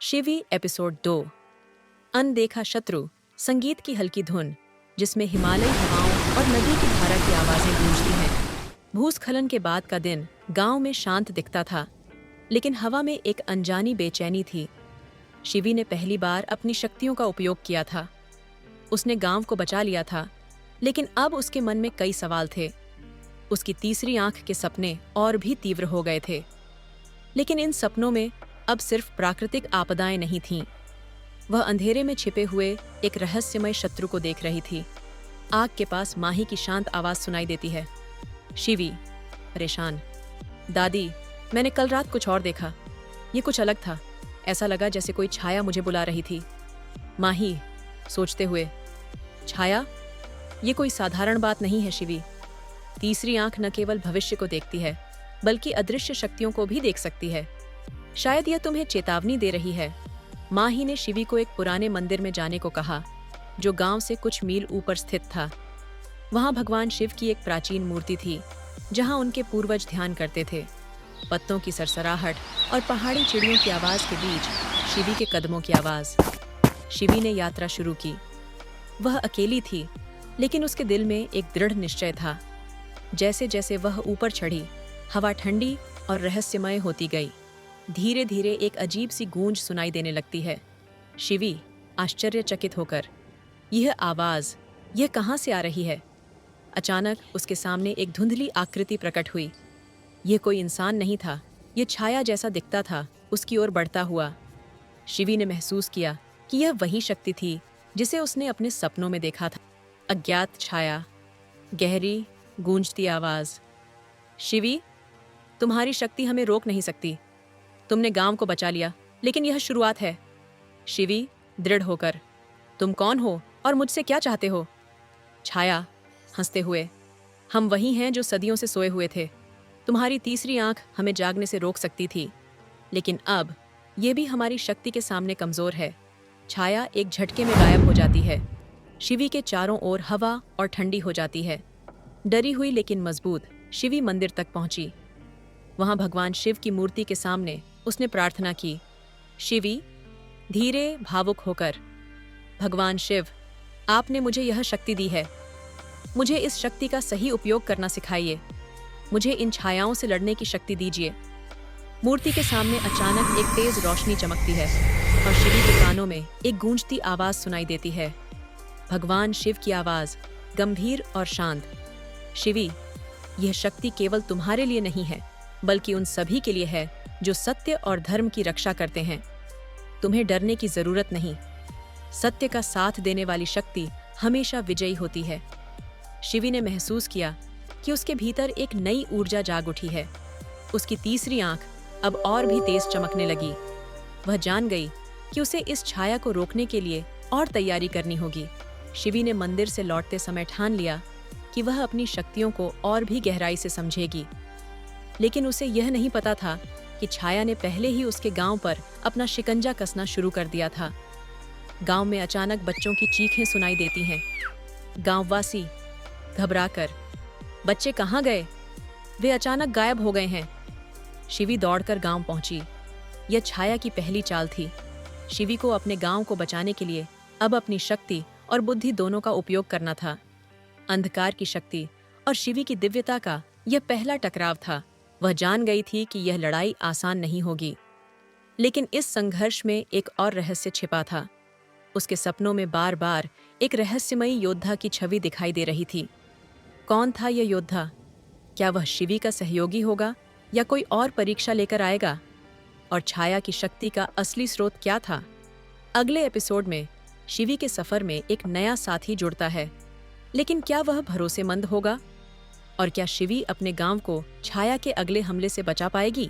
Shivi episode 2। अनदेखा शत्रु। संगीत की हल्की धुन जिसमें हिमालयी हवाओं और नदी की धारा की आवाजें गूंजती हैं। भूस्खलन के बाद का दिन गांव में शांत दिखता था, लेकिन हवा में एक अनजानी बेचैनी थी। शिवी ने पहली बार अपनी शक्तियों का उपयोग किया था। उसने गांव को बचा लिया था, लेकिन अब उसके मन में कई सवाल थे। उसकी तीसरी आंख के सपने और भी तीव्र हो गए थे, लेकिन इन सपनों में अब सिर्फ प्राकृतिक आपदाएं नहीं थीं। वह अंधेरे में छिपे हुए एक रहस्यमय शत्रु को देख रही थी। आग के पास माही की शांत आवाज सुनाई देती है। शिवी परेशान। दादी, मैंने कल रात कुछ और देखा। ये कुछ अलग था। ऐसा लगा जैसे कोई छाया मुझे बुला रही थी। माही सोचते हुए, छाया? ये कोई साधारण बात नहीं है शिवी। तीसरी आंख न केवल भविष्य को देखती है, बल्कि अदृश्य शक्तियों को भी देख सकती है। शायद यह तुम्हें चेतावनी दे रही है। माही ने शिवी को एक पुराने मंदिर में जाने को कहा, जो गांव से कुछ मील ऊपर स्थित था। वहां भगवान शिव की एक प्राचीन मूर्ति थी, जहां उनके पूर्वज ध्यान करते थे। पत्तों की सरसराहट और पहाड़ी चिड़ियों की आवाज के बीच शिवी के कदमों की आवाज। शिवी ने यात्रा शुरू की। वह अकेली थी, लेकिन उसके दिल में एक दृढ़ निश्चय था। जैसे जैसे वह ऊपर चढ़ी, हवा ठंडी और रहस्यमय होती गई। धीरे धीरे एक अजीब सी गूंज सुनाई देने लगती है। शिवी आश्चर्यचकित होकर, यह आवाज, यह कहाँ से आ रही है? अचानक उसके सामने एक धुंधली आकृति प्रकट हुई। यह कोई इंसान नहीं था, यह छाया जैसा दिखता था, उसकी ओर बढ़ता हुआ। शिवी ने महसूस किया कि यह वही शक्ति थी जिसे उसने अपने सपनों में देखा था। अज्ञात छाया, गहरी गूंजती आवाज। शिवी, तुम्हारी शक्ति हमें रोक नहीं सकती। तुमने गांव को बचा लिया, लेकिन यह शुरुआत है। शिवी दृढ़ होकर, तुम कौन हो और मुझसे क्या चाहते हो? छाया हंसते हुए, हम वही हैं जो सदियों से सोए हुए थे। तुम्हारी तीसरी आंख हमें जागने से रोक सकती थी, लेकिन अब यह भी हमारी शक्ति के सामने कमजोर है। छाया एक झटके में गायब हो जाती है। शिवी के चारों ओर हवा और ठंडी हो जाती है। डरी हुई लेकिन मजबूत, शिवी मंदिर तक पहुंची। वहां भगवान शिव की मूर्ति के सामने उसने प्रार्थना की। शिवी धीरे भावुक होकर, भगवान शिव, आपने मुझे यह शक्ति दी है। मुझे इस शक्ति का सही उपयोग करना सिखाइए। मुझे इन छायाओं से लड़ने की शक्ति दीजिए। मूर्ति के सामने अचानक एक तेज रोशनी चमकती है और शिवी के कानों में एक गूंजती आवाज सुनाई देती है। भगवान शिव की आवाज, गंभीर और शांत। शिवी, यह शक्ति केवल तुम्हारे लिए नहीं है, बल्कि उन सभी के लिए है जो सत्य और धर्म की रक्षा करते हैं। तुम्हें डरने की जरूरत नहीं। सत्य का साथ देने वाली शक्ति हमेशा विजयी होती है। शिवी ने महसूस किया कि उसके भीतर एक नई ऊर्जा जाग उठी है। उसकी तीसरी आंख अब और भी तेज चमकने लगी। वह जान गई कि उसे इस छाया को रोकने के लिए और तैयारी करनी होगी। शिवी ने मंदिर से लौटते समय ठान लिया कि वह अपनी शक्तियों को और भी गहराई से समझेगी। लेकिन उसे यह नहीं पता था कि छाया ने पहले ही उसके गांव पर अपना शिकंजा कसना शुरू कर दिया था। गांव में अचानक बच्चों की चीखें सुनाई देती हैं। गांववासी घबराकर, बच्चे कहाँ गए? वे अचानक गायब हो गए हैं। शिवी दौड़कर गांव पहुंची। यह छाया की पहली चाल थी। शिवी को अपने गांव को बचाने के लिए अब अपनी शक्ति और बुद्धि दोनों का उपयोग करना था। अंधकार की शक्ति और शिवी की दिव्यता का यह पहला टकराव था। वह जान गई थी कि यह लड़ाई आसान नहीं होगी, लेकिन इस संघर्ष में एक और रहस्य छिपा था। उसके सपनों में बार बार एक रहस्यमयी योद्धा की छवि दिखाई दे रही थी। कौन था यह योद्धा? क्या वह शिवी का सहयोगी होगा या कोई और परीक्षा लेकर आएगा? और छाया की शक्ति का असली स्रोत क्या था? अगले एपिसोड में शिवी के सफर में एक नया साथी जुड़ता है, लेकिन क्या वह भरोसेमंद होगा? और क्या शिवी अपने गांव को छाया के अगले हमले से बचा पाएगी?